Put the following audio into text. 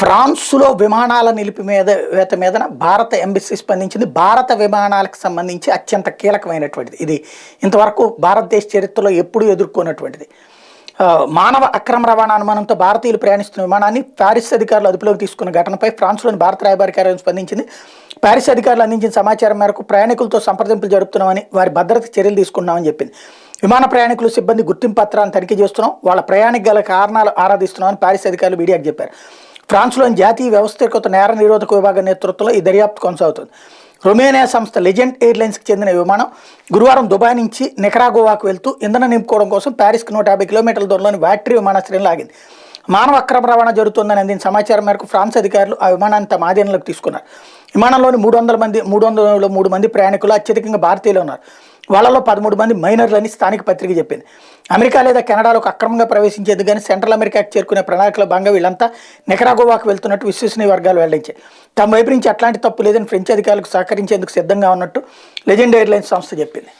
ఫ్రాన్స్లో విమానాల నిలిపివేత మీదన భారత ఎంబసీ స్పందించింది. భారత విమానాలకు సంబంధించి అత్యంత కీలకమైనటువంటిది ఇది. ఇంతవరకు భారతదేశ చరిత్రలో ఎప్పుడూ ఎదుర్కొన్నటువంటిది. మానవ అక్రమ రవాణా అనుమానంతో భారతీయులు ప్రయాణిస్తున్న విమానాన్ని ప్యారిస్ అధికారులు అదుపులోకి తీసుకున్న ఘటనపై ఫ్రాన్స్లోని భారత రాయబారి కార్యాలయం స్పందించింది. ప్యారిస్ అధికారులు అందించిన సమాచారం మేరకు ప్రయాణికులతో సంప్రదింపులు జరుపుతున్నామని, వారి భద్రత చర్యలు తీసుకున్నామని చెప్పింది. విమాన ప్రయాణికులు సిబ్బంది గుర్తింపు పత్రాలను తనిఖీ చేస్తున్నాం, వాళ్ళ ప్రయాణిక గల కారణాలు ఆరాధిస్తున్నామని ప్యారిస్ అధికారులు మీడియాకు చెప్పారు. ఫ్రాన్స్లోని జాతీయ వ్యవస్థీకృత నేర నిరోధక విభాగం నేతృత్వంలో ఈ దర్యాప్తు కొనసాగుతుంది. రొమేనియా సంస్థ లెజెండ్ ఎయిర్లైన్స్కి చెందిన విమానం గురువారం దుబాయ్ నుంచి నికరాగోవాకు వెళ్తూ ఇంధనం నింపుకోవడం కోసం ప్యారిస్కి 150 కిలోమీటర్ల దూరంలోని వాట్రీ విమానాశ్రయంలో ఆగింది. మానవ అక్రమ రవాణా జరుగుతుందని అందిన సమాచారం మేరకు ఫ్రాన్స్ అధికారులు ఆ విమానాన్ని తమ ఆధీనంలోకి తీసుకున్నారు. విమానంలోని 303 మంది ప్రయాణికులు అత్యధికంగా భారతీయులు ఉన్నారు. వాళ్ళలో 13 మంది మైనర్లని స్థానిక పత్రిక చెప్పింది. అమెరికా లేదా కెనడాలోకి అక్రమంగా ప్రవేశించేందుకు కానీ సెంట్రల్ అమెరికాకి చేరుకునే ప్రణాళికలో భాగంగా వీళ్ళంతా నికరాగోవాకు వెళ్తున్నట్టు విశ్వసనీయ వర్గాలు వెల్లడించాయి. తమ వైపు నుంచి అట్లాంటి తప్పు లేదని ఫ్రెంచ్ అధికారులకు సహకరించేందుకు సిద్ధంగా ఉన్నట్టు లెజెండ్ ఎయిర్లైన్స్ సంస్థ చెప్పింది.